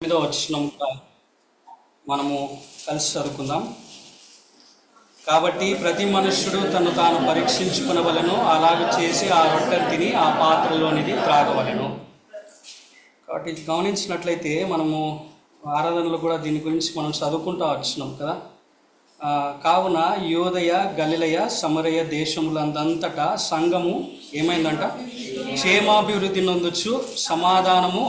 8వ వచనం మనము కలిసి చదువుకుందాం. కాబట్టి ప్రతి మనుష్యుడు తను తాను పరీక్షించుకునవలెను, అలాగ చేసి ఆ రొట్టెను తిని ఆ పాత్రలోనిది త్రాగవలెను. కాబట్టి గమనించినట్లయితే మనము ఆరాధనలో కూడా దీని గురించి మనం చదువుకుంటూ వచ్చినాం కదా. కావున యోదయ, గలిలయ, సమరయ దేశములందంతటా సంఘము ఏమైందంట? క్షేమాభివృద్ధి నొందొచ్చు, సమాధానము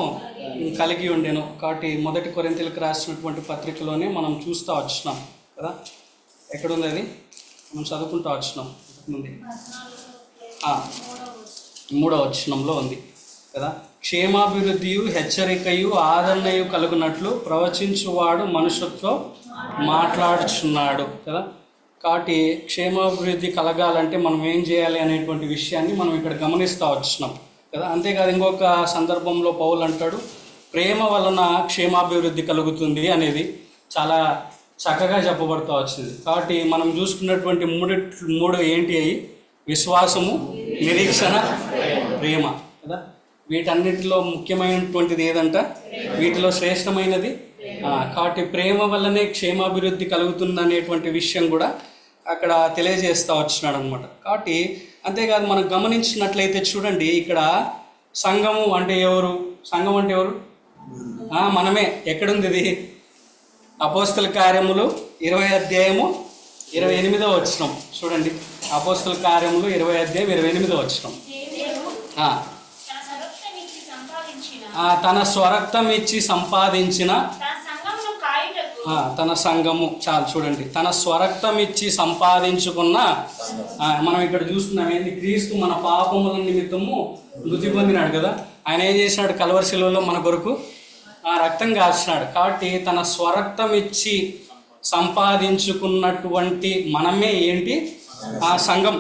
కలిగి ఉండెను. కాబట్టి 1 కొరింథీయులకు రాసినటువంటి పత్రికలోనే మనం చూస్తూ వచ్చినాం కదా. ఎక్కడుంది అది? మనం చదువుకుంటూ వచ్చినాం ముందు 3వ వచనంలో ఉంది కదా. క్షేమాభివృద్ధియు హెచ్చరికయు ఆదరణయు కలుగునట్లు ప్రవచించువాడు మనుషులతో మాట్లాడుచున్నాడు కదా. కాబట్టి క్షేమాభివృద్ధి కలగాలంటే మనం ఏం చేయాలి అనేటువంటి విషయాన్ని మనం ఇక్కడ గమనిస్తూ వచ్చినాం కదా. అంతేకాదు ఇంకొక సందర్భంలో పౌలు అంటాడు, ప్రేమ వలన క్షేమాభివృద్ధి కలుగుతుంది అనేది చాలా చక్కగా చెప్పబడుతూ వచ్చింది. కాబట్టి మనం చూసుకున్నటువంటి మూడు ఏంటి అవి? విశ్వాసము, నిరీక్షణ, ప్రేమ కదా. వీటన్నిటిలో ముఖ్యమైనటువంటిది ఏదంట? వీటిలో శ్రేష్టమైనది. కాబట్టి ప్రేమ వల్లనే క్షేమాభివృద్ధి కలుగుతుంది అనేటువంటి విషయం కూడా అక్కడ తెలియజేస్తూ వచ్చినాడు అనమాట. కాబట్టి అంతేకాదు మనం గమనించినట్లయితే చూడండి, ఇక్కడ సంఘము అంటే ఎవరు? సంఘం అంటే ఎవరు? మనమే. ఎక్కడుంది ఇది? అపోస్తల కార్యములు 20వ అధ్యాయము 28వ వచనం చూడండి. అపోస్తల కార్యములు 20వ అధ్యాయం 28వ వచనం. తన స్వరక్తం ఇచ్చి సంపాదించిన తన సంఘము. చాలు చూడండి, తన స్వరక్తం ఇచ్చి సంపాదించుకున్న మనం ఇక్కడ చూస్తున్నాం ఏంటి? క్రీస్తు మన పాపముల నిమిత్తము మృతి పొందినాడు కదా. ఆయన ఏం చేసినాడు? కల్వరి శిలువలో మన కొరకు రక్తం కాల్చినాడు. కాబట్టి తన స్వరక్తం ఇచ్చి సంపాదించుకున్నటువంటి మనమే ఏంటి? ఆ సంఘం.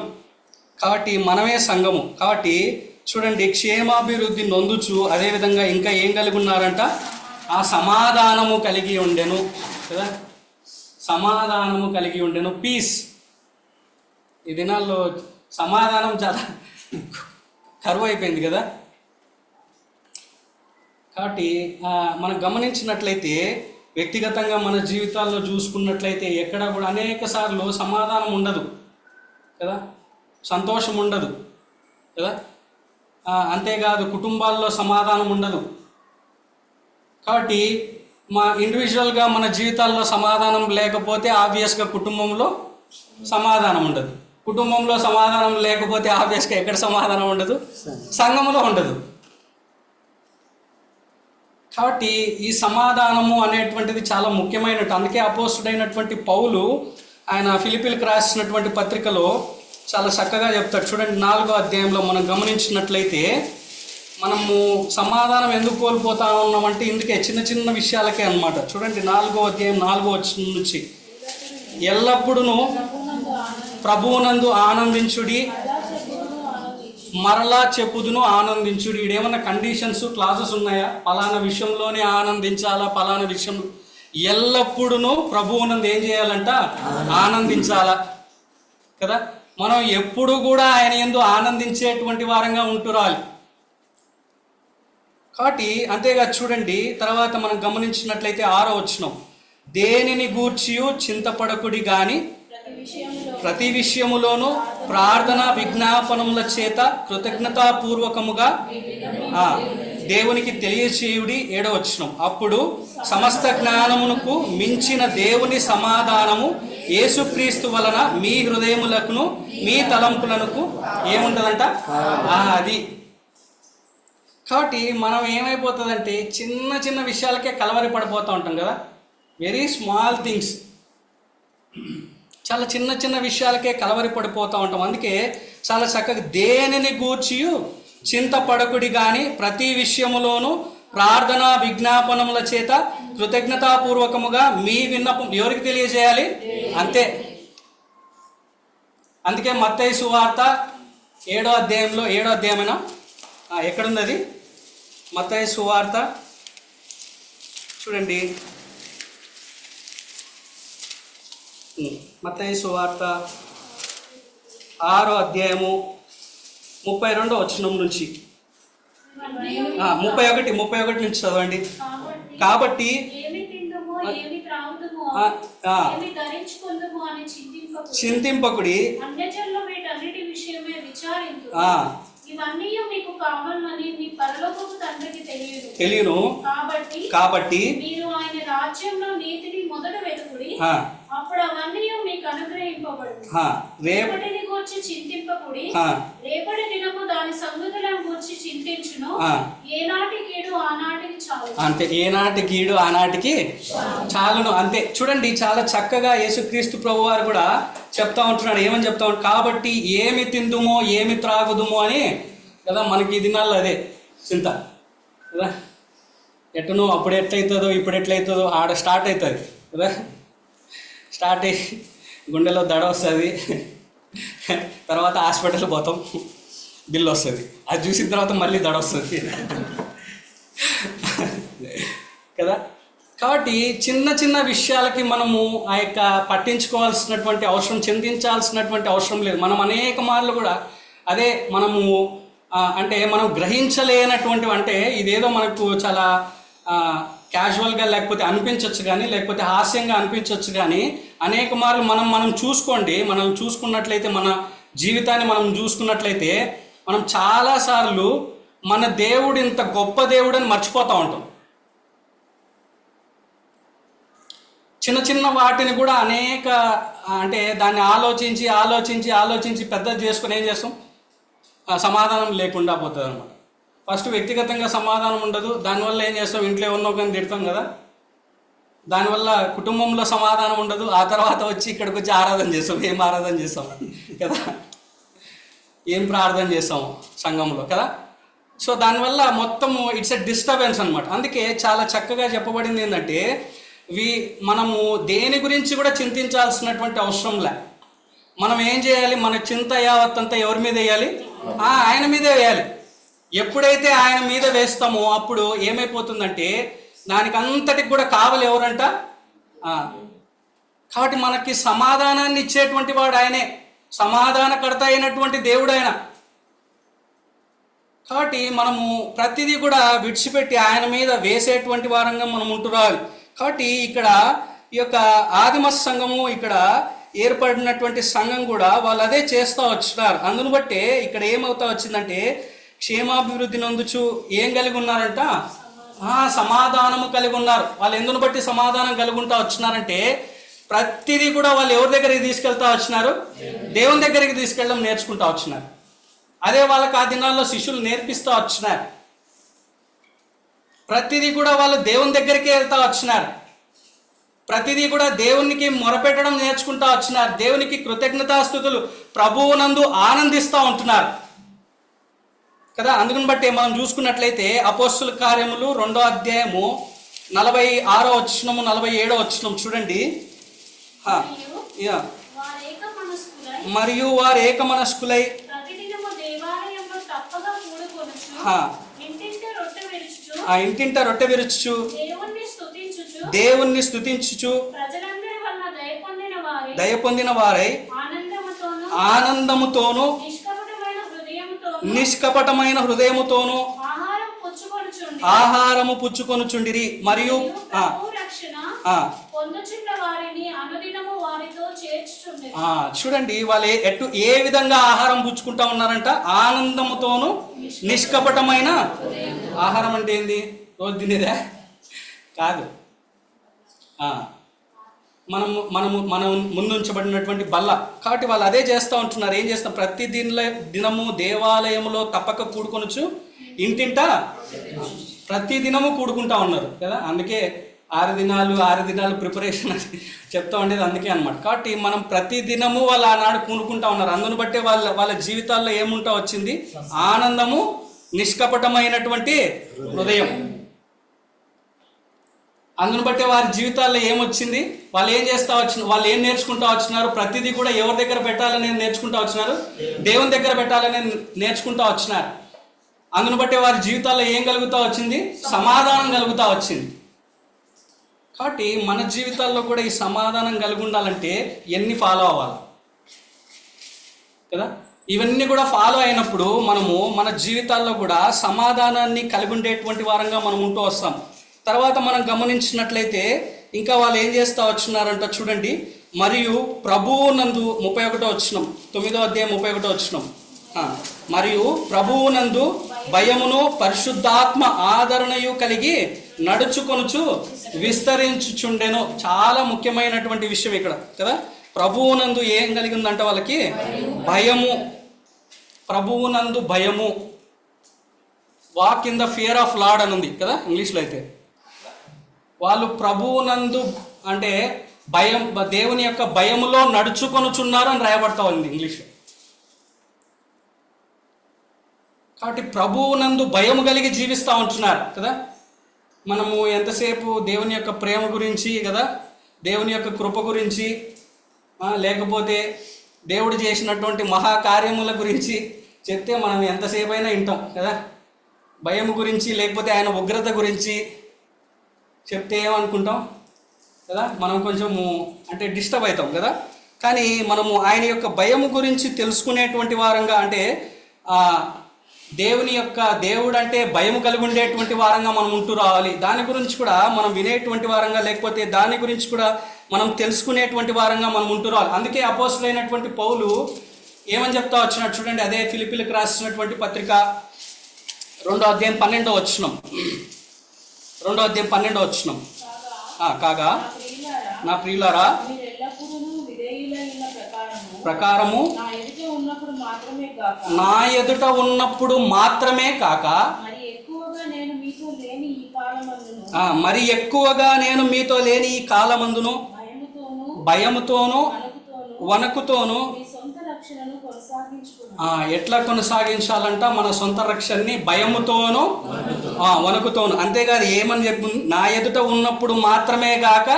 కాబట్టి మనమే సంఘము. కాబట్టి చూడండి, క్షేమాభివృద్ధి నొందుచు అదేవిధంగా ఇంకా ఏం కలిగి ఉన్నారంట? ఆ సమాధానము కలిగి ఉండెను కదా. సమాధానము కలిగి ఉండెను, పీస్. ఈ దినాల్లో సమాధానం చాలా కరువు అయిపోయింది కదా. కాబట్టి మనం గమనించినట్లయితే వ్యక్తిగతంగా మన జీవితాల్లో చూసుకున్నట్లయితే ఎక్కడ కూడా అనేక సార్లు సమాధానం ఉండదు కదా, సంతోషం ఉండదు కదా. అంతేకాదు కుటుంబాల్లో సమాధానం ఉండదు. కాబట్టి ఇండివిజువల్గా మన జీవితాల్లో సమాధానం లేకపోతే ఆబ్వియస్గా కుటుంబంలో సమాధానం ఉండదు. కుటుంబంలో సమాధానం లేకపోతే ఆబ్వియస్గా ఎక్కడ సమాధానం ఉండదు? సంఘంలో ఉండదు. కాబట్టి ఈ సమాధానము అనేటువంటిది చాలా ముఖ్యమైనట్టు. అందుకే అపోస్తుడైనటువంటి పౌలు ఆయన ఫిలిప్పీలకు రాసినటువంటి పత్రికలో చాలా చక్కగా చెప్తాడు. చూడండి, 4వ అధ్యాయంలో మనం గమనించినట్లయితే మనము సమాధానం ఎందుకు కోల్పోతా ఉన్నామంటే ఇందుకే చిన్న చిన్న విషయాలకే అన్నమాట. చూడండి, 4వ అధ్యాయం 4వ వచనం నుంచి, ఎల్లప్పుడూ ప్రభువునందు ఆనందించుడి, మరలా చెప్పుదును ఆనందించుడు. ఇడేమన్నా కండిషన్స్, క్లాసెస్ ఉన్నాయా? పలానా విషయంలోనే ఆనందించాలా, పలానా విషయం? ఎల్లప్పుడూ ప్రభువునందు ఏం చేయాలంట? ఆనందించాలా కదా. మనం ఎప్పుడు కూడా ఆయన యందు ఆనందించేటువంటి వారంగా ఉంటురాలి. కాబట్టి అంతేగా చూడండి, తర్వాత మనం గమనించినట్లయితే 6వ వచనం, దేనిని గూర్చియు చింతపడకుడి గాని ప్రతి విషయములోనూ ప్రార్థన విజ్ఞాపనముల చేత కృతజ్ఞతాపూర్వకముగా దేవునికి తెలియచేయుడి. 7వ వచనం, అప్పుడు సమస్త జ్ఞానమునకు మించిన దేవుని సమాధానము యేసుక్రీస్తు వలన మీ హృదయములకును మీ తలంపులకు ఏముంటుందంట? అది. కాబట్టి మనం ఏమైపోతుందంటే చిన్న చిన్న విషయాలకే కలవరి పడిపోతూ ఉంటాం కదా. వెరీ స్మాల్ థింగ్స్, చాలా చిన్న చిన్న విషయాలకే కలవరి పడిపోతూ ఉంటాం. అందుకే చాలా చక్కగా దేనిని గూర్చియు చింతపడకుడి కానీ ప్రతి విషయములోనూ ప్రార్థన విజ్ఞాపనముల చేత కృతజ్ఞతాపూర్వకముగా మీ విన్నపం ఎవరికి తెలియజేయాలి? అంతే. అందుకే మత్తయి సువార్త 7వ అధ్యాయంలో 7వ అధ్యాయమైనా ఎక్కడుంది అది? మత్తయి సువార్త చూడండి, మత్తయి సువార్త 6వ అధ్యాయము 32వ వచనం నుంచి 31 నుంచి చదవండి. కాబట్టి ఏమి తిందుమో ఏమి త్రాగుదుమో ఏమి ధరించుకుందుమో అని చింతింపకుడి, అన్యజనులు వీటన్నిటి విషయమే విచారించు. ఇవన్నీ మీకు కావాలని మీ పరలోకపు తండ్రికి తెలియను. కాబట్టి మీరు ఆయన రాజ్యంలో నీతిని మొదట వెతుకుడి, అప్పుడు అవన్నీ మీకు అనుగ్రహింపబడును. రేపటిని గూర్చి చింతింపకుడి, రేపటి దినము దాని సంగతులను గూర్చి చింతించును. ఏనాటి కీడు ఆనాటికి చాలు. అంతే, ఏనాటి కీడు ఆనాటికి చాలును. అంతే. చూడండి, చాలా చక్కగా యేసుక్రీస్తు ప్రభువారు కూడా చెప్తా ఉంటున్నాడు. ఏమని చెప్తా ఉంటాడు? కాబట్టి ఏమి తిందుమో ఏమి త్రాగుదుమో అని కదా మనకి ఈ దినాల్లో అదే చింత కదా. ఎట్టనో అప్పుడు ఎట్లయితుందో ఇప్పుడు ఎట్లయితుందో ఆడ స్టార్ట్ అవుతుంది కదా. స్టార్ట్ అయ్యి గుండెలో దడ వస్తుంది, తర్వాత హాస్పిటల్ పోతాం, బిల్లు వస్తుంది. అది చూసిన తర్వాత మళ్ళీ దడ వస్తుంది కదా. కాబట్టి చిన్న చిన్న విషయాలకి మనము ఆ యొక్క పట్టించుకోవాల్సినటువంటి అవసరం, చింతించాల్సినటువంటి అవసరం లేదు. మనం అనేక మార్లు కూడా అదే మనము అంటే మనం గ్రహించలేనటువంటి, అంటే ఇదేదో మనకు చాలా క్యాజువల్గా లేకపోతే అనిపించవచ్చు కానీ, లేకపోతే హాస్యంగా అనిపించవచ్చు కానీ, అనేక మార్లు మనం చూసుకోండి, మనం చూసుకున్నట్లయితే, మన జీవితాన్ని మనం చూసుకున్నట్లయితే, మనం చాలాసార్లు మన దేవుడు ఇంత గొప్ప దేవుడు అని మర్చిపోతూ ఉంటాం. చిన్న చిన్న వాటిని కూడా అనేక అంటే దాన్ని ఆలోచించి ఆలోచించి ఆలోచించి పెద్దది చేసుకుని ఏం చేస్తాం, సమాధానం లేకుండా పోతుంది అనమాట. ఫస్ట్ వ్యక్తిగతంగా సమాధానం ఉండదు, దానివల్ల ఏం చేస్తాం, ఇంట్లో ఉన్నో కానీ తిడతాం కదా, దానివల్ల కుటుంబంలో సమాధానం ఉండదు. ఆ తర్వాత వచ్చి ఇక్కడికి వచ్చి ఆరాధన చేస్తాం. ఏం ఆరాధన చేస్తాం కదా, ఏం ప్రార్థన చేస్తాం సంఘంలో కదా. సో దానివల్ల మొత్తము ఇట్స్ ఎ డిస్టర్బెన్స్ అనమాట. అందుకే చాలా చక్కగా చెప్పబడింది ఏంటంటే, మనము దేని గురించి కూడా చింతించాల్సినటువంటి అవసరం లే. మనం ఏం చేయాలి, మన చింత యావత్తంతా ఎవరి మీద వేయాలి? ఆయన మీదే వేయాలి. ఎప్పుడైతే ఆయన మీద వేస్తామో అప్పుడు ఏమైపోతుందంటే దానికి అంతటికి కూడా కావాలి ఎవరంట? కాబట్టి మనకి సమాధానాన్ని ఇచ్చేటువంటి వాడు ఆయనే, సమాధానకర్త అయినటువంటి దేవుడు ఆయన. కాబట్టి మనము ప్రతిదీ కూడా విడిచిపెట్టి ఆయన మీద వేసేటువంటి వారంగా మనం ఉంటురాలి. కాబట్టి ఇక్కడ ఈ యొక్క ఆదిమ సంఘము, ఇక్కడ ఏర్పడినటువంటి సంఘం కూడా వాళ్ళు అదే చేస్తూ వచ్చినారు. అందును బట్టే ఇక్కడ ఏమవుతా వచ్చిందంటే, క్షేమాభివృద్ధి నందుచు ఏం కలిగి ఉన్నారంట? సమాధానము కలిగి ఉన్నారు. వాళ్ళు ఎందును బట్టి సమాధానం కలిగి ఉంటా వచ్చినారంటే, ప్రతిదీ కూడా వాళ్ళు ఎవరి దగ్గరికి తీసుకెళ్తా వచ్చినారు? దేవుని దగ్గరికి తీసుకెళ్ళడం నేర్చుకుంటా వచ్చినారు. అదే వాళ్ళకి ఆ దినాల్లో శిష్యులు నేర్పిస్తూ వచ్చినారు. ప్రతిదీ కూడా వాళ్ళు దేవుని దగ్గరికే వెళ్తా వచ్చినారు. ప్రతిదీ కూడా దేవునికి మొరపెట్టడం నేర్చుకుంటా వచ్చినారు. దేవునికి కృతజ్ఞతాస్తుతులు ప్రభువునందు ఆనందిస్తూ ఉంటున్నారు కదా. అందుకని బట్టి మనం చూసుకున్నట్లయితే అపోస్తుల కార్యములు 2వ అధ్యాయము 46వ వచనము 47వ వచనం చూడండి. మరియు వారు ఏకమనస్కులై ఇంటింట రొట్టె విరుచుచు దేవుణ్ణి స్తుతించుచు దయ పొందిన వారై ఆనందముతోను నిష్కపటమైన హృదయముతోను ఆహారము పుచ్చుకొనుచుండిరి. మరియు చూడండి, వాళ్ళు ఏ విధంగా ఆహారం పుచ్చుకుంటా ఉన్నారంట? ఆనందముతోను నిష్కపటమైన ఆహారం. అంటే ఏంది? రోజు తినేదే కాదు. మనం ముందుంచబడినటువంటి బల్ల. కాబట్టి వాళ్ళు అదే చేస్తూ ఉంటున్నారు. ఏం చేస్తాం? ప్రతి దినము దేవాలయంలో తప్పక కూడుకొనొచ్చు, ఇంటింట ప్రతి దినము కూడుకుంటా ఉన్నారు కదా. అందుకే 6 దినాలు ప్రిపరేషన్ చెప్తా ఉండేది అందుకే అనమాట. కాబట్టి మనం ప్రతి దినము వాళ్ళు ఆనాడు కూడుకుంటా ఉన్నారు. అందును బట్టే వాళ్ళ జీవితాల్లో ఏముంటా వచ్చింది? ఆనందము, నిష్కపటమైనటువంటి హృదయం. అందును బట్టే వారి జీవితాల్లో ఏమొచ్చింది? వాళ్ళు ఏం చేస్తా వచ్చినారు? వాళ్ళు ఏం నేర్చుకుంటా వచ్చినారు? ప్రతిదీ కూడా ఎవరి దగ్గర పెట్టాలని నేర్చుకుంటా వచ్చినారు? దేవుని దగ్గర పెట్టాలని నేర్చుకుంటా వచ్చినారు. అందును బట్టే వారి జీవితాల్లో ఏం కలుగుతూ వచ్చింది? సమాధానం కలుగుతూ వచ్చింది. కాబట్టి మన జీవితాల్లో కూడా ఈ సమాధానం కలిగి ఉండాలంటే ఎన్ని ఫాలో అవ్వాలి కదా. ఇవన్నీ కూడా ఫాలో అయినప్పుడు మనము మన జీవితాల్లో కూడా సమాధానాన్ని కలిగి ఉండేటువంటి వారంగా మనం ఉంటూ వస్తాం. తర్వాత మనం గమనించినట్లయితే ఇంకా వాళ్ళు ఏం చేస్తూ వచ్చినారంట చూడండి. మరియు ప్రభువునందు 31వ వచనం, 9వ అధ్యాయం 31వ వచనం. మరియు ప్రభువునందు భయమును పరిశుద్ధాత్మ ఆదరణయు కలిగి నడుచుకొనుచు విస్తరించుచుండెను. చాలా ముఖ్యమైనటువంటి విషయం ఇక్కడ కదా. ప్రభువునందు ఏం కలిగి ఉందంట వాళ్ళకి? భయము. ప్రభువునందు భయము. Walk in the fear of lord అని ఉంది కదా ఇంగ్లీష్లో అయితే. వాళ్ళు ప్రభువునందు అంటే భయం, దేవుని యొక్క భయములో నడుచుకొనుచున్నారు అని రాయబడతా ఉంది ఇంగ్లీష్లో. కాబట్టి ప్రభువునందు భయము కలిగి జీవిస్తూ ఉంటున్నారు కదా. మనము ఎంతసేపు దేవుని యొక్క ప్రేమ గురించి కదా, దేవుని యొక్క కృప గురించి, లేకపోతే దేవుడు చేసినటువంటి మహాకార్యముల గురించి చెప్తే మనం ఎంతసేపు అయినా వింటాం కదా. భయం గురించి లేకపోతే ఆయన ఉగ్రత గురించి చెప్తే ఏమనుకుంటాం కదా, మనం కొంచెము అంటే డిస్టర్బ్ అవుతాం కదా. కానీ మనము ఆయన యొక్క భయము గురించి తెలుసుకునేటువంటి వారంగా, అంటే దేవుడు అంటే భయం కలిగి ఉండేటువంటి వారంగా మనం ఉంటూ రావాలి. దాని గురించి కూడా మనం వినేటువంటి వారంగా, లేకపోతే దాని గురించి కూడా మనం తెలుసుకునేటువంటి వారంగా మనం ఉంటూ రావాలి. అందుకే అపోస్తలుడైనటువంటి పౌలు ఏమని చెప్తా వచ్చినట్టు చూడండి. అదే ఫిలిప్పీలకు రాసినటువంటి పత్రిక 2వ అధ్యాయం 12వ వచనం. 2వ అధ్యాయం 12వ వచనం. కాగా నా ప్రియులారా, ప్రకారము నా ఎదుట ఉన్నప్పుడు మాత్రమే కాక మరి ఎక్కువగా నేను మీతో లేని ఈ కాలమందును భయముతోను వణకుతోను ఎట్లా కొనసాగించాలంట మన సొంత రక్షణని? భయముతోను వణకుతోను. అంతేకాదు ఏమని చెప్పు, నా ఎదుట ఉన్నప్పుడు మాత్రమే కాక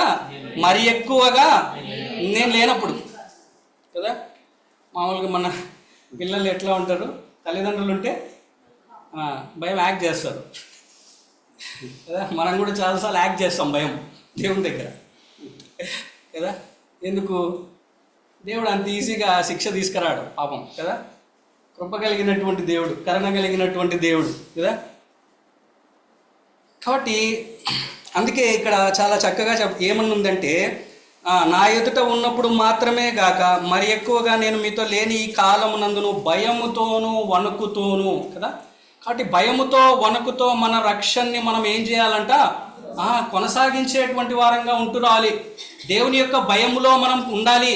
మరి ఎక్కువగా నేను లేనప్పుడు కదా. మామూలుగా మన పిల్లలు ఎట్లా ఉంటారు, తల్లిదండ్రులు ఉంటే భయం యాక్ట్ చేస్తారు కదా. మనం కూడా చాలాసార్లు యాక్ట్ చేస్తాం భయం దేవుని దగ్గర కదా. ఎందుకు? దేవుడు అంత ఈజీగా శిక్ష తీసుకురాడు పాపం కదా. కృప కలిగినటువంటి దేవుడు, కరుణ కలిగినటువంటి దేవుడు కదా. కాబట్టి అందుకే ఇక్కడ చాలా చక్కగా ఏమనుందంటే, నా ఎదుట ఉన్నప్పుడు మాత్రమే గాక మరి ఎక్కువగా నేను మీతో లేని ఈ కాలమునందును భయముతోను వణుకుతోను కదా. కాబట్టి భయముతో వణుకుతో మన రక్షణని మనం ఏం చేయాలంట? కొనసాగించేటువంటి వారంగా ఉంటూ రావాలి. దేవుని యొక్క భయములో మనం ఉండాలి.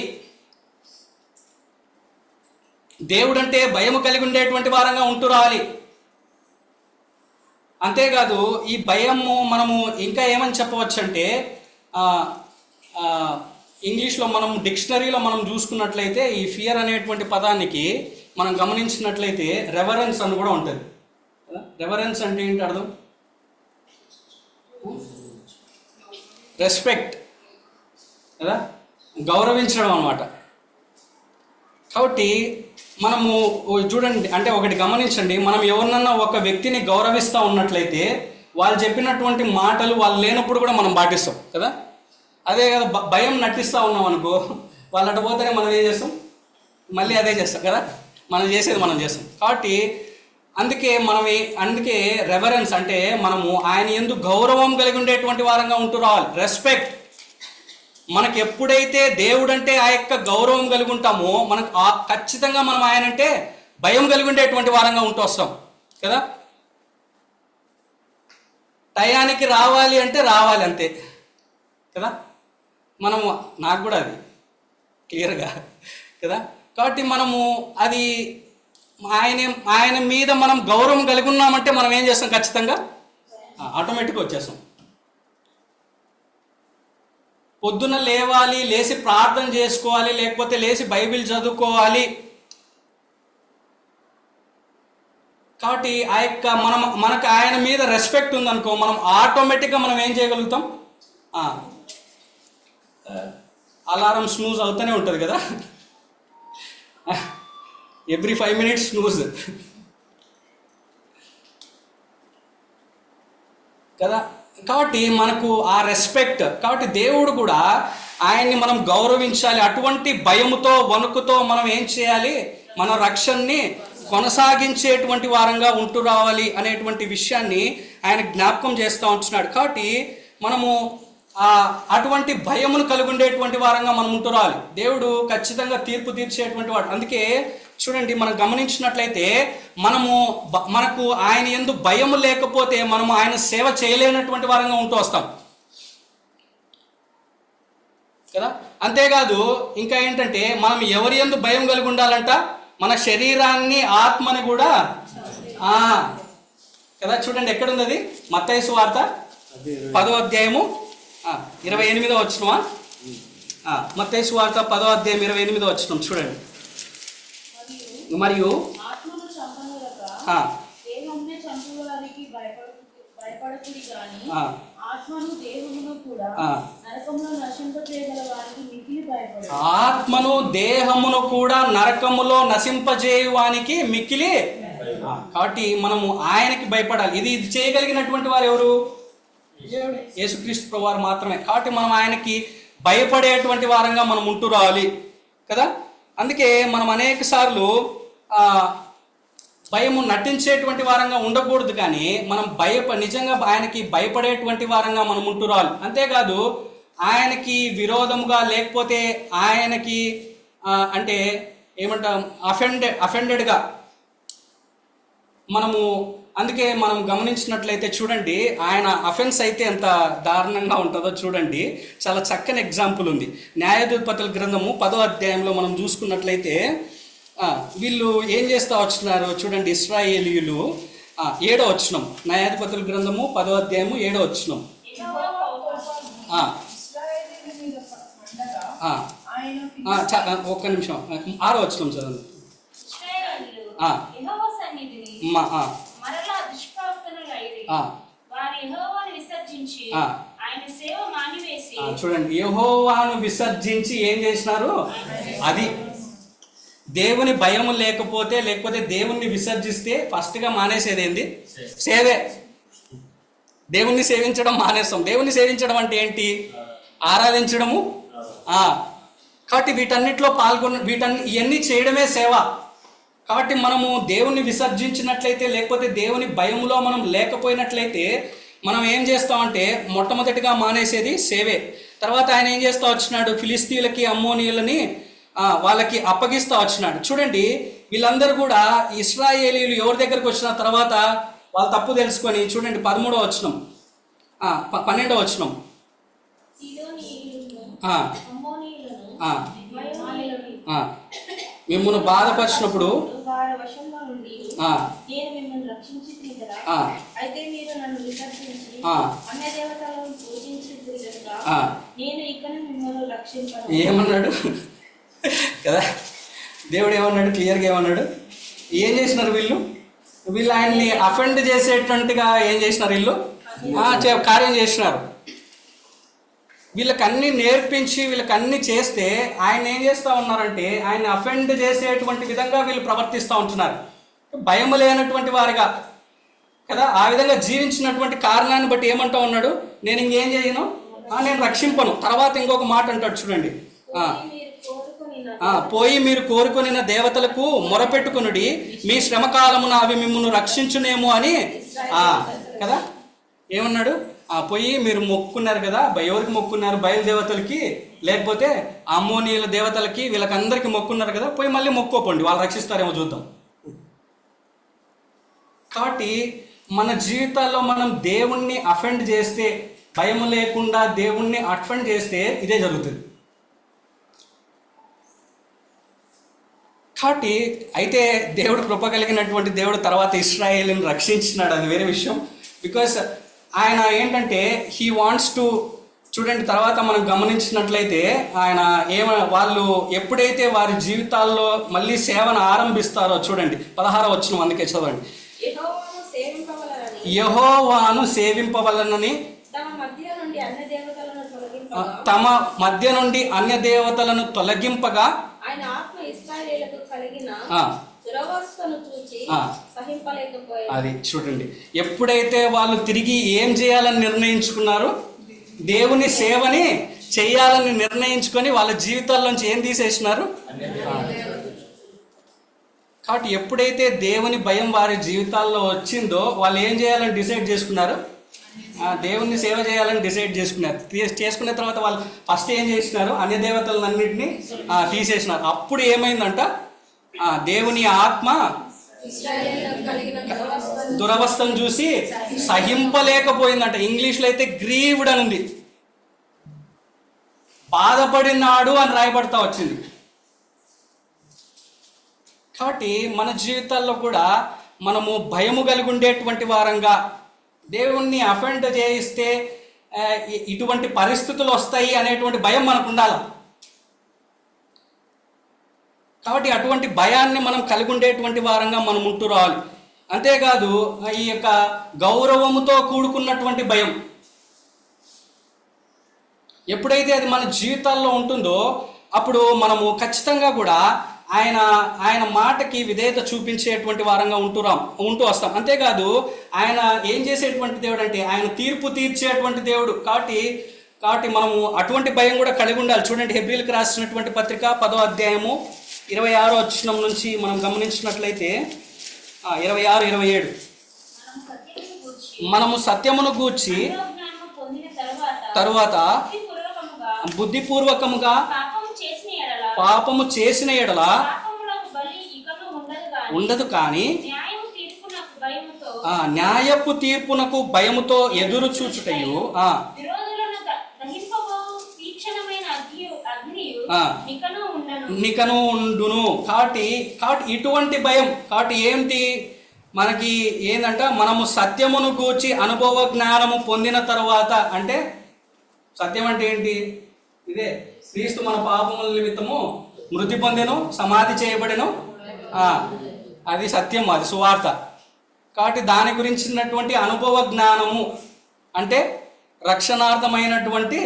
దేవుడు అంటే భయము కలిగి ఉండేటువంటి వారంగా ఉంటూ రావాలి. అంతేకాదు ఈ భయము మనము ఇంకా ఏమని చెప్పవచ్చు అంటే, ఇంగ్లీష్లో మనం డిక్షనరీలో మనం చూసుకున్నట్లయితే ఈ ఫియర్ అనేటువంటి పదానికి మనం గమనించినట్లయితే రెవరెన్స్ అని కూడా ఉంటుంది. రెవరెన్స్ అంటే ఏంటి అర్థం? రెస్పెక్ట్ కదా, గౌరవించడం అన్నమాట. కాబట్టి మనము చూడండి, అంటే ఒకటి గమనించండి, మనం ఎవరినన్నా ఒక వ్యక్తిని గౌరవిస్తూ ఉన్నట్లయితే వాళ్ళు చెప్పినటువంటి మాటలు వాళ్ళు లేనప్పుడు కూడా మనం పాటిస్తాం కదా. అదే కదా భయం నటిస్తూ ఉన్నాం అనుకో, వాళ్ళు అటు పోతేనే మనం ఏం చేస్తాం, మళ్ళీ అదే చేస్తాం కదా. మనం చేసేది మనం చేస్తాం. కాబట్టి అందుకే రెవరెన్స్ అంటే మనము ఆయన యందు గౌరవం కలిగి ఉండేటువంటి వారంగా ఉంటూ రావాలి. రెస్పెక్ట్. మనకు ఎప్పుడైతే దేవుడు అంటే ఆ యొక్క గౌరవం కలిగి ఉంటామో మనకు ఖచ్చితంగా మనం ఆయన అంటే భయం కలిగి ఉండేటువంటి వారంగా ఉంటూ వస్తాం కదా. టయానికి రావాలి అంటే రావాలి అంతే కదా. మనము నాకు కూడా అది క్లియర్గా కదా. కాబట్టి మనము అది ఆయన మీద మనం గౌరవం కలిగి ఉన్నామంటే మనం ఏం చేస్తాం, ఖచ్చితంగా ఆటోమేటిక్గా వచ్చేస్తాం. పొద్దున లేవాలి, లేచి ప్రార్థన చేసుకోవాలి, లేకపోతే లేచి బైబిల్ చదువుకోవాలి. కాబట్టి ఆ యొక్క మనకు ఆయన మీద రెస్పెక్ట్ ఉందనుకో, మనం ఆటోమేటిక్గా మనం ఏం చేయగలుగుతాం, అలారం స్నూజ్ అవుతూనే ఉంటుంది కదా, ఎవ్రీ 5 minutes స్నూజ్ కదా. కాబట్టి మనకు ఆ రెస్పెక్ట్, కాబట్టి దేవుడు కూడా ఆయన్ని మనం గౌరవించాలి. అటువంటి భయముతో వణుకుతో మనం ఏం చేయాలి, మన రక్షణని కొనసాగించేటువంటి వారంగా ఉంటూ రావాలి అనేటువంటి విషయాన్ని ఆయన జ్ఞాపకం చేస్తూ ఉంటున్నాడు. కాబట్టి మనము అటువంటి భయమును కలిగి ఉండేటువంటి వారంగా మనం ఉంటురాలి. దేవుడు ఖచ్చితంగా తీర్పు తీర్చేటువంటి వాడు. అందుకే చూడండి, మనం గమనించినట్లయితే మనకు ఆయన యందు భయము లేకపోతే మనము ఆయన సేవ చేయలేనటువంటి వారంగా ఉంటూ వస్తాం కదా. అంతేకాదు ఇంకా ఏంటంటే, మనం ఎవరి యందు భయం కలిగి ఉండాలంట? మన శరీరాన్ని, ఆత్మని కూడా కదా. చూడండి ఎక్కడుంది అది? మత్తయి సువార్త 10వ అధ్యాయము 28వ వచనమా? మత్తయి సువార్త 10వ అధ్యాయం 28వ వచనం చూడండి. మరియు ఆత్మను దేహమును కూడా నరకములో నశింపజేయువానికి మిక్కిలి. కాబట్టి మనము ఆయనకి భయపడాలి. ఇది చేయగలిగినటువంటి వారు ఎవరు? యేసుక్రీస్తు ప్రభువారు మాత్రమే. కాబట్టి మనం ఆయనకి భయపడేటువంటి వారంగా మనం ఉంటూ రావాలి కదా. అందుకే మనం అనేక సార్లు భయము నటించేటువంటి వారంగా ఉండకూడదు, కానీ మనం నిజంగా ఆయనకి భయపడేటువంటి వారంగా మనం ఉంటూ రావాలి. అంతేకాదు ఆయనకి విరోధముగా, లేకపోతే ఆయనకి అంటే ఏమంటాం, అఫెండెడ్గా మనము. అందుకే మనం గమనించినట్లయితే చూడండి, ఆయన అఫెన్స్ అయితే ఎంత దారుణంగా ఉంటుందో చూడండి. చాలా చక్కని ఎగ్జాంపుల్ ఉంది. న్యాయాధిపతుల గ్రంథము 10వ అధ్యాయంలో మనం చూసుకున్నట్లయితే వీళ్ళు ఏం చేస్తూ వచ్చినారు చూడండి. ఇశ్రాయేలీయులు 7వ వచనం, న్యాయాధిపతుల గ్రంథము 10వ అధ్యాయము 7వ వచనం. ఒక్క నిమిషం, 6వ వచనం చదవండి. చూడండి, యెహోవాను విసర్జించి ఏం చేసినారు? అది దేవుని భయం లేకపోతే దేవుణ్ణి విసర్జిస్తే ఫస్ట్గా మానేసేది ఏంది? సేవే. దేవుణ్ణి సేవించడం మానేస్తాం. దేవుణ్ణి సేవించడం అంటే ఏంటి? ఆరాధించడము. కాబట్టి వీటన్నిటిలో ఇవన్నీ చేయడమే సేవ. కాబట్టి మనము దేవుణ్ణి విసర్జించినట్లయితే, లేకపోతే దేవుని భయంలో మనం లేకపోయినట్లయితే మనం ఏం చేస్తామంటే మొట్టమొదటిగా మానేసేది సేవే. తర్వాత ఆయన ఏం చేస్తూ వచ్చినాడు? ఫిలిస్తీయులకి, అమ్మోనీయులని వాళ్ళకి అప్పగిస్తూ వచ్చినాడు. చూడండి, వీళ్ళందరూ కూడా ఇశ్రాయేలీయులు ఎవరి దగ్గరకు వచ్చిన తర్వాత వాళ్ళ తప్పు తెలుసుకొని చూడండి 13వ వచనం, 12వ వచనం. మిమ్మల్ని బాధపరిచినప్పుడు ఏమన్నాడు కదా? దేవుడు ఏమన్నాడు? క్లియర్గా ఏమన్నాడు? ఏం చేసినారు వీళ్ళు ఆయన్ని అఫెండ్ చేసేటట్టుగా ఏం చేసినారు? వీళ్ళు కార్యం చేసినారు. వీళ్ళకన్నీ నేర్పించి వీళ్ళకన్నీ చేస్తే ఆయన ఏం చేస్తూ ఉన్నారంటే, ఆయన అఫెండ్ చేసేటువంటి విధంగా వీళ్ళు ప్రవర్తిస్తూ ఉంటున్నారు. భయం లేనటువంటి వారిగా కదా. ఆ విధంగా జీవించినటువంటి కారణాన్ని బట్టి ఏమంటా ఉన్నాడు? నేను ఇంకేం చేయను, నేను రక్షింపను. తర్వాత ఇంకొక మాట అంటాడు చూడండి, పోయి మీరు కోరుకొనిన దేవతలకు మొరపెట్టుకునుడి, మీ శ్రమకాలమున అవి మిమ్మల్ని రక్షించునేమో అని కదా. ఏమన్నాడు? పోయి మీరు మొక్కున్నారు కదా, ఎవరికి మొక్కున్నారు? బయలుదేవతలకి, లేకపోతే అమ్మోనీయుల దేవతలకి, వీళ్ళకందరికీ మొక్కున్నారు కదా, పోయి మళ్ళీ మొక్కోపండి, వాళ్ళు రక్షిస్తారేమో చూద్దాం. కాబట్టి మన జీవితాల్లో మనం దేవుణ్ణి అఫెండ్ చేస్తే, భయం లేకుండా దేవుణ్ణి అఫెండ్ చేస్తే ఇదే జరుగుతుంది. కాబట్టి అయితే దేవుడు కృప కలిగినటువంటి దేవుడు తర్వాత ఇశ్రాయేలుని రక్షించినాడు, అది వేరే విషయం. బికాస్ ఆయన ఏంటంటే హీ వాంట్స్ టు, చూడండి తర్వాత మనం గమనించినట్లయితే వాళ్ళు ఎప్పుడైతే వారి జీవితాల్లో మళ్ళీ సేవను ఆరంభిస్తారో చూడండి 16వ వచనం, అందుకే చదవండి. యెహోవాను సేవింపవలనని తమ మధ్య నుండి అన్య దేవతలను తొలగింపగా అది చూడండి. ఎప్పుడైతే వాళ్ళు తిరిగి ఏం చేయాలని నిర్ణయించుకున్నారో, దేవుని సేవని చేయాలని నిర్ణయించుకొని వాళ్ళ జీవితాల్లోంచి ఏం తీసేసినారు? కాబట్టి ఎప్పుడైతే దేవుని భయం వారి జీవితాల్లో వచ్చిందో వాళ్ళు ఏం చేయాలని డిసైడ్ చేసుకున్నారు, దేవుణ్ణి సేవ చేయాలని డిసైడ్ చేసుకున్నారు. చేసుకున్న తర్వాత వాళ్ళు ఫస్ట్ ఏం చేసినారు, అన్య దేవతలన్నింటినీ తీసేసినారు. అప్పుడు ఏమైందంట, దేవుని ఆత్మ దురవస్థను చూసి సహింపలేకపోయిందంట. ఇంగ్లీష్లో అయితే గ్రీవ్డ్ అని ఉంది, బాధపడినాడు అని రాయబడతా వచ్చింది. కాబట్టి మన జీవితాల్లో కూడా మనము భయము కలిగి ఉండేటువంటి వారంగా, దేవుణ్ణి అఫెండ్ చేయిస్తే ఇటువంటి పరిస్థితులు వస్తాయి అనేటువంటి భయం మనకు ఉండాలి. కాబట్టి అటువంటి భయాన్ని మనం కలిగి ఉండేటువంటి వారంగా మనం ఉంటూ రావాలి. అంతేకాదు ఈ యొక్క గౌరవముతో కూడుకున్నటువంటి భయం ఎప్పుడైతే అది మన జీవితాల్లో ఉంటుందో అప్పుడు మనము ఖచ్చితంగా కూడా ఆయన మాటకి విధేయత చూపించేటువంటి వారంగా ఉంటూ వస్తాం. అంతేకాదు ఆయన ఏం చేసేటువంటి దేవుడు అంటే ఆయన తీర్పు తీర్చేటువంటి దేవుడు. కాబట్టి మనము అటువంటి భయం కూడా కలిగి ఉండాలి. చూడండి, హెబ్రీలకు రాసినటువంటి పత్రిక 10వ అధ్యాయము 26వ వచనం నుంచి మనం గమనించినట్లయితే 26, 27 మనము సత్యమును గూర్చి తరువాత బుద్ధిపూర్వకముగా పాపము చేసిన ఎడల ఉండదు, కానీ న్యాయపు తీర్పునకు భయముతో ఎదురు చూచుటయు నికను ఉండును. కాబట్టి ఇటువంటి భయం, కాబట్టి ఏంటి మనకి ఏంటంట, మనము సత్యమును గూర్చి అనుభవ జ్ఞానము పొందిన తర్వాత, అంటే సత్యం అంటే ఏంటి, ఇదే క్రీస్తు మన పాపముల నిమిత్తము మృతి పొందెను, సమాధి చేయబడెను, అది సత్యం, అది సువార్త. కాబట్టి దాని గురించినటువంటి అనుభవ జ్ఞానము అంటే రక్షణార్థమైనటువంటి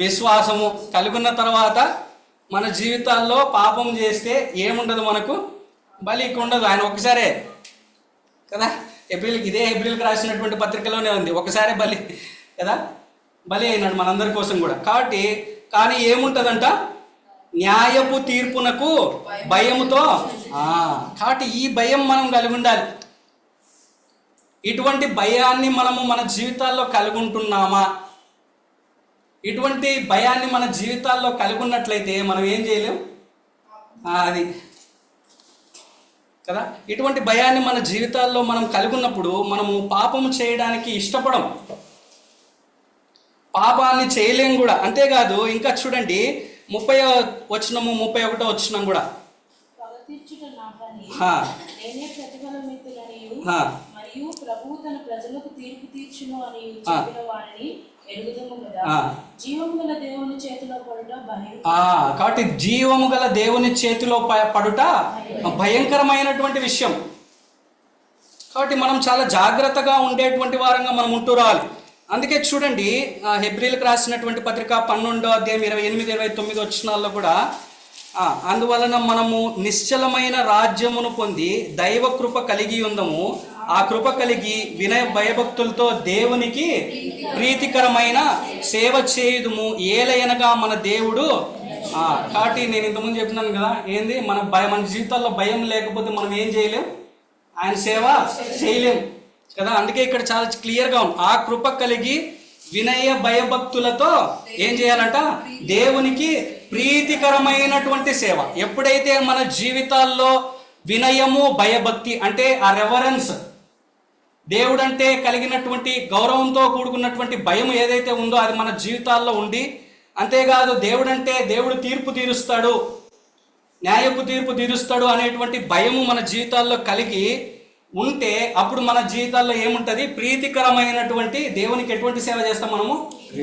విశ్వాసము కలుగున్న తర్వాత మన జీవితాల్లో పాపం చేస్తే ఏముండదు, మనకు బలి ఉండదు. ఆయన ఒక్కసారే కదా, ఏప్రిల్కి రాసినటువంటి పత్రికలోనే ఉంది, ఒకసారి బలి కదా, బలి అయినాడు మనందరి కోసం కూడా. కానీ ఏముంటుందంట, న్యాయపు తీర్పునకు భయముతో. కాబట్టి ఈ భయం మనం కలిగి ఉండాలి. ఇటువంటి భయాన్ని మనము మన జీవితాల్లో కలిగి ఉంటున్నామా? ఇటువంటి భయాన్ని మన జీవితాల్లో కలిగి ఉన్నట్లయితే మనం ఏం చేయలేం, అది కదా. ఇటువంటి భయాన్ని మన జీవితాల్లో మనం కలిగి ఉన్నప్పుడు మనము పాపము చేయడానికి ఇష్టపడం, పాపాన్ని చేయలేం కూడా. అంతేకాదు ఇంకా చూడండి 30వ వచనము 31వ వచనం కూడా, కాబట్టి జీవము గల దేవుని చేతిలో పడుట భయంకరమైనటువంటి విషయం. కాబట్టి మనం చాలా జాగ్రత్తగా ఉండేటువంటి వారంగా మనం ఉంటూ రావాలి. అందుకే చూడండి, హెబ్రీలకు రాసినటువంటి పత్రిక 12వ అధ్యాయం 28, 29 వచనాల్లో కూడా, అందువలన మనము నిశ్చలమైన రాజ్యమును పొంది దైవ కృప కలిగి ఉందము, ఆ కృప కలిగి వినయ భయభక్తులతో దేవునికి ప్రీతికరమైన సేవ చేయుదుము, ఏలయనగా మన దేవుడు. కాబట్టి నేను ఇంతకుముందు చెప్తున్నాను కదా, ఏంది మన జీవితాల్లో భయం లేకపోతే మనం ఏం చేయలేం, ఆయన సేవ చేయలేం కదా. అందుకే ఇక్కడ చాలా క్లియర్గా ఉంది, ఆ కృప కలిగి వినయ భయభక్తులతో ఏం చేయాలంట, దేవునికి ప్రీతికరమైనటువంటి సేవ. ఎప్పుడైతే మన జీవితాల్లో వినయము భయభక్తి అంటే ఆ రెవరెన్స్, దేవుడంటే కలిగినటువంటి గౌరవంతో కూడుకున్నటువంటి భయం ఏదైతే ఉందో అది మన జీవితాల్లో ఉండి, అంతేకాదు దేవుడు తీర్పు తీరుస్తాడు, న్యాయపు తీర్పు తీరుస్తాడు అనేటువంటి భయము మన జీవితాల్లో కలిగి ఉంటే అప్పుడు మన జీవితాల్లో ఏముంటుంది, ప్రీతికరమైనటువంటి దేవునికి ఎటువంటి సేవ చేస్తాం మనము,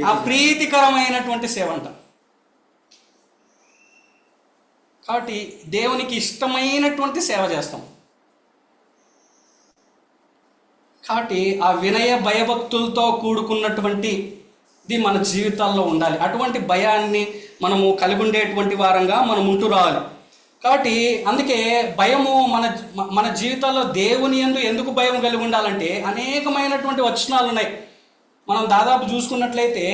ఆ ప్రీతికరమైనటువంటి సేవ అంట. కాబట్టి దేవునికి ఇష్టమైనటువంటి సేవ చేస్తాం. కాబట్టి ఆ వినయ భయభక్తులతో కూడుకున్నటువంటిది మన జీవితాల్లో ఉండాలి. అటువంటి భయాన్ని మనము కలిగి ఉండేటువంటి వారంగా మనం ఉంటూ రావాలి. కాబట్టి అందుకే భయము మన జీవితాల్లో దేవుని యందు ఎందుకు భయం కలిగి ఉండాలంటే అనేకమైనటువంటి వచనాలు ఉన్నాయి. మనం దాదాపు చూసుకున్నట్లయితే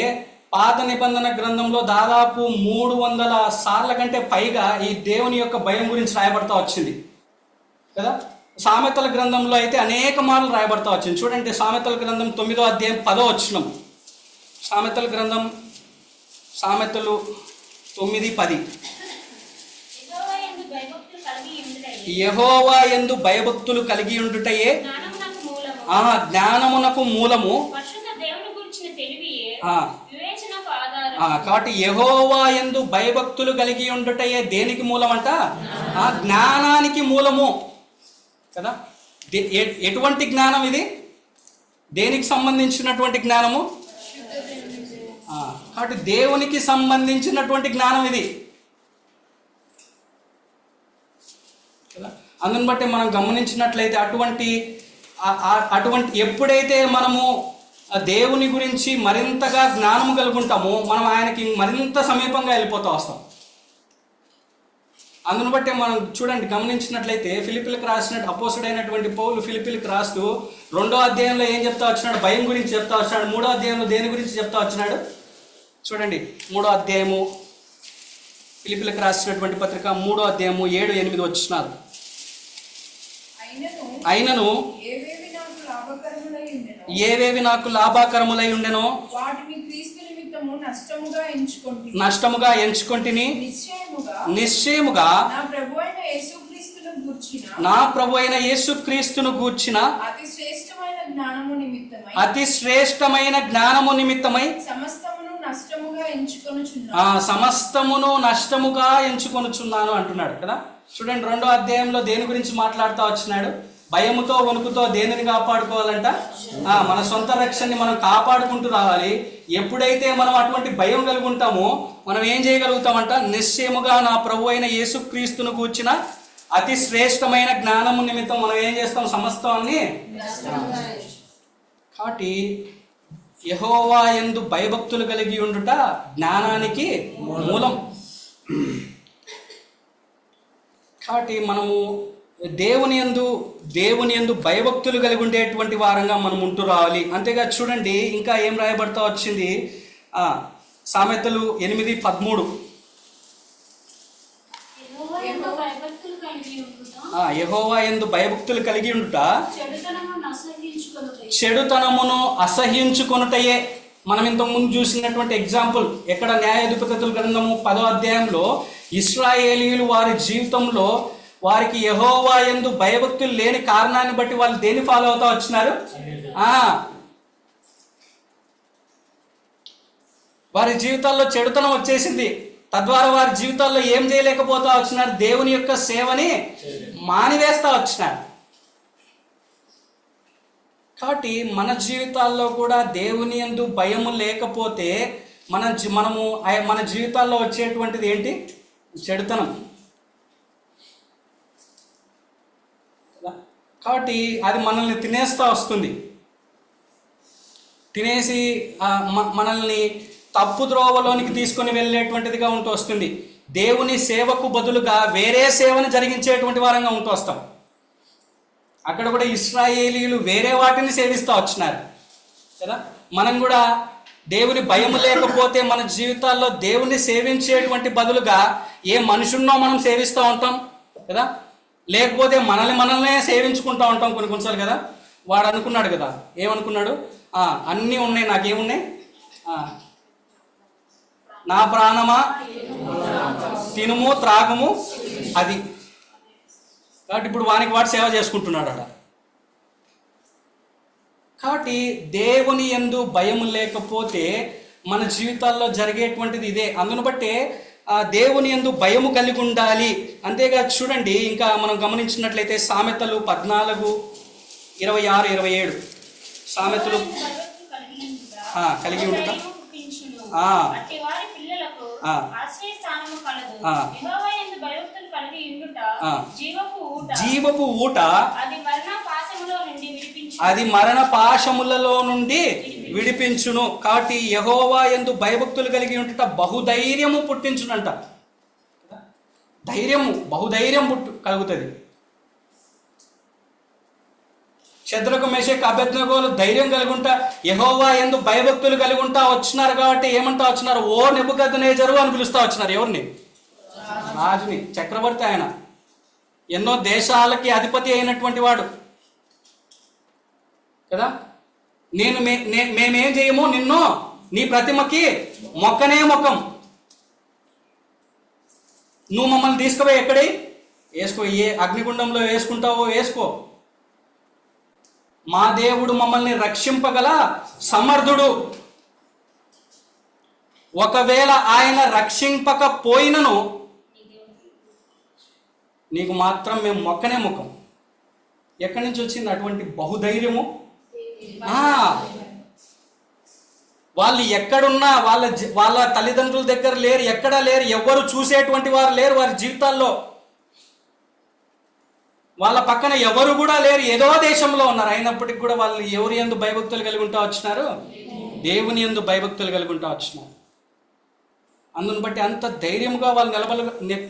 పాత నిబంధన గ్రంథంలో దాదాపు 300 సార్ల కంటే పైగా ఈ దేవుని యొక్క భయం గురించి రాయబడతా వచ్చింది. కదా. సామెతల గ్రంథంలో అయితే అనేక మార్లు రాయబడతా వచ్చింది. చూడండి, సామెతల గ్రంథం 9వ అధ్యాయం 10వ వచనం. సామెతల గ్రంథం, సామెతలు 9:10. యెహోవా యందు భయభక్తులు కలిగి ఉండుటయే జ్ఞానమునకు మూలము. కాబట్టి యెహోవా యందు భయభక్తులు కలిగి ఉండుటయే దేనికి మూలమంట? జ్ఞానానికి మూలము కదా. ఎటువంటి జ్ఞానం ఇది? దేనికి సంబంధించినటువంటి జ్ఞానము? కాబట్టి దేవునికి సంబంధించినటువంటి జ్ఞానం ఇది కదా. అందుని బట్టి మనం గమనించినట్లయితే అటువంటి ఎప్పుడైతే మనము దేవుని గురించి మరింతగా జ్ఞానము కలుగుంటామో మనం ఆయనకి మరింత సమీపంగా వెళ్ళిపోతూ వస్తాం. అందును బట్టి మనం చూడండి, గమనించినట్లయితే ఫిలిప్పీలకు రాసినట్టు అపోస్తుడైనటువంటి పౌలు ఫిలిప్పీలకు రాస్తూ 2వ అధ్యాయంలో ఏం చెప్తా వచ్చినాడు? భయం గురించి చెప్తా వచ్చినాడు. 3వ అధ్యాయంలో దేని గురించి చెప్తా వచ్చినాడు? చూడండి, 3వ అధ్యాయము, ఫిలిప్పీలకు రాసినటువంటి పత్రిక 3వ అధ్యాయము 7-8 వచనాలు. అయినను ఏవేవి నాకు లాభకరములై ఉండెనో నష్టముగా ఎంచుకొంటిని. నిశ్చయముగా నా ప్రభు అయిన యేసుక్రీస్తును గూర్చిన అతి శ్రేష్టమైన జ్ఞానము నిమిత్తమై సమస్తమును నష్టముగా ఎంచుకొనుచున్నాను అంటున్నాడు కదా. చూడండి, 2వ అధ్యాయంలో దేని గురించి మాట్లాడుతూ వచ్చినాడు? భయముతో వణుకుతో దేనిని కాపాడుకోవాలంట? మన సొంత రక్షణని మనం కాపాడుకుంటూ రావాలి. ఎప్పుడైతే మనం అటువంటి భయం కలిగి ఉంటామో మనం ఏం చేయగలుగుతామంట? నిశ్చయముగా నా ప్రభు అయిన యేసుక్రీస్తును గూర్చిన అతి శ్రేష్టమైన జ్ఞానము నిమిత్తం మనం ఏం చేస్తాం? సమస్తాన్ని. కాబట్టి యెహోవా యందు భయభక్తులు కలిగి ఉండుట జ్ఞానానికి మూలం. కాబట్టి మనము దేవుని యందు భయభక్తులు కలిగి ఉండేటువంటి వారంగా మనం ఉంటూ రావాలి. అంతేగా చూడండి, ఇంకా ఏం రాయబడతా వచ్చింది? సామెతలు 8:13. యెహోవా యందు భయభక్తులు కలిగి ఉండుట చెడుతనమును అసహ్యించుకొనుటయే. మనం ఇంతకుముందు చూసినటువంటి ఎగ్జాంపుల్ ఎక్కడ? న్యాయాధిపతుల గ్రంథము 10వ అధ్యాయంలో ఇశ్రాయేలీయులు వారి జీవితంలో వారికి యెహోవా యందు భయభక్తులు లేని కారణాన్ని బట్టి వాళ్ళు దేన్ని ఫాలో అవుతా వచ్చినారు? వారి జీవితాల్లో చెడుతనం వచ్చేసింది. తద్వారా వారి జీవితాల్లో ఏం చేయలేకపోతా వచ్చినారు? దేవుని యొక్క సేవని మానివేస్తా వచ్చినారు. కాబట్టి మన జీవితాల్లో కూడా దేవుని యందు భయము లేకపోతే మన జీవితాల్లో వచ్చేటువంటిది ఏంటి? చెడుతనం. కాబట్టి అది మనల్ని తినేస్తా వస్తుంది. తినేసి మనల్ని తప్పు ద్రోవలోనికి తీసుకొని వెళ్ళేటువంటిదిగా ఉంటూ వస్తుంది. దేవుని సేవకు బదులుగా వేరే సేవను జరిగించేటువంటి వారంగా ఉంటూ వస్తాం. అక్కడ కూడా ఇశ్రాయేలీయులు వేరే వాటిని సేవిస్తూ వచ్చినారు కదా. మనం కూడా దేవుని భయం లేకపోతే మన జీవితాల్లో దేవుని సేవించేటువంటి బదులుగా ఏ మనుషున్నో మనం సేవిస్తూ ఉంటాం కదా. లేకపోతే మనల్నే సేవించుకుంటూ ఉంటాం కొన్నిసార్లు కదా. వాడు అనుకున్నాడు కదా, ఏమనుకున్నాడు? అన్నీ ఉన్నాయి, నాకేమున్నాయి? నా ప్రాణమా తినుము త్రాగుము అది. కాబట్టి ఇప్పుడు వాడు సేవ చేసుకుంటున్నాడు అట. కాబట్టి దేవుని యందు భయం లేకపోతే మన జీవితాల్లో జరిగేటువంటిది ఇదే. అందును బట్టే దేవుని యందు భయము కలిగి ఉండాలి. అంతేగా చూడండి, ఇంకా మనం గమనించినట్లయితే సామెతలు 14:26-27 సామెతలు కలిగి ఉంటా. జీవపు ఊట అది మరణ పాశములలో నుండి విడిపించును. కాబట్టి యెహోవా యందు భయభక్తులు కలిగి ఉంట బహుధైర్యము పుట్టించునంట. బహుధైర్యం కలుగుతుంది. శద్రకు మేషకు అబేద్నెగోలు ధైర్యం కలుగుంటా యెహోవా యందు భయభక్తులు కలుగుంటా వచ్చినారు. కాబట్టి ఏమంటా వచ్చినారు? ఓ నెబుకద్నెజరు అని పిలుస్తా వచ్చినారు. ఎవరిని? రాజుని, చక్రవర్తి ఆయన. ఎన్నో దేశాలకి అధిపతి అయినటువంటి వాడు కదా. మేమేం చేయము, నిన్ను నీ ప్రతిమకి మొక్కనే మొక్కం, నువ్వు మమ్మల్ని తీసుకుపోయి ఎక్కడే వేసుకో, ఏ అగ్నిగుండంలో వేసుకుంటావో వేసుకో, మా దేవుడు మమ్మల్ని రక్షింపగల సమర్థుడు. ఒకవేళ ఆయన రక్షింపకపోయినను నీకు మాత్రం మేము మొక్కనే మొక్కం. ఎక్కడి నుంచి వచ్చింది అటువంటి బహుధైర్యము? వాళ్ళు ఎక్కడున్నా వాళ్ళ తల్లిదండ్రుల దగ్గర లేరు, ఎక్కడా లేరు, ఎవ్వరు చూసేటువంటి వారు లేరు వారి జీవితాల్లో. వాళ్ళ పక్కన ఎవరు కూడా లేరు, ఏదో దేశంలో ఉన్నారు. అయినప్పటికీ కూడా వాళ్ళు ఎవరి యందు భయభక్తులు కలిగి ఉంటా వచ్చినారు? దేవుని యందు భయభక్తులు కలిగి ఉంటా వచ్చినారు. అందుని బట్టి అంత ధైర్యంగా వాళ్ళు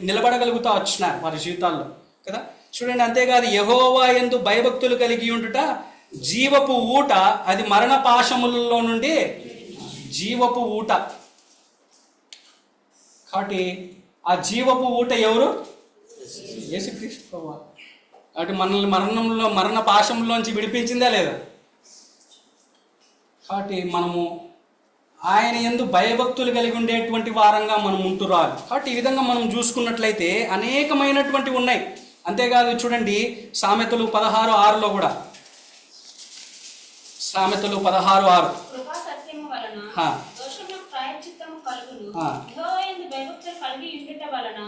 నిలబడగలుగుతా వచ్చినారు వారి జీవితాల్లో కదా. చూడండి, అంతేకాదు యెహోవా యందు భయభక్తులు కలిగి ఉండుట జీవపు ఊట, అది మరణ పాశములలో నుండి జీవపు ఊట. కాబట్టి ఆ జీవపు ఊట ఎవరు? యేసుక్రీస్తు ప్రభువు. కాబట్టి మనల్ని మరణ పాశంలోంచి విడిపించిందా లేదా? కాబట్టి మనము ఆయన యందు భయభక్తులు కలిగి ఉండేటువంటి వారంగా మనం ఉంటురాలి. కాబట్టి ఈ విధంగా మనం చూసుకున్నట్లయితే అనేకమైనటువంటివి ఉన్నాయి. అంతేకాదు చూడండి, సామెతలు 16:6 కూడా, సామెతలు 16:6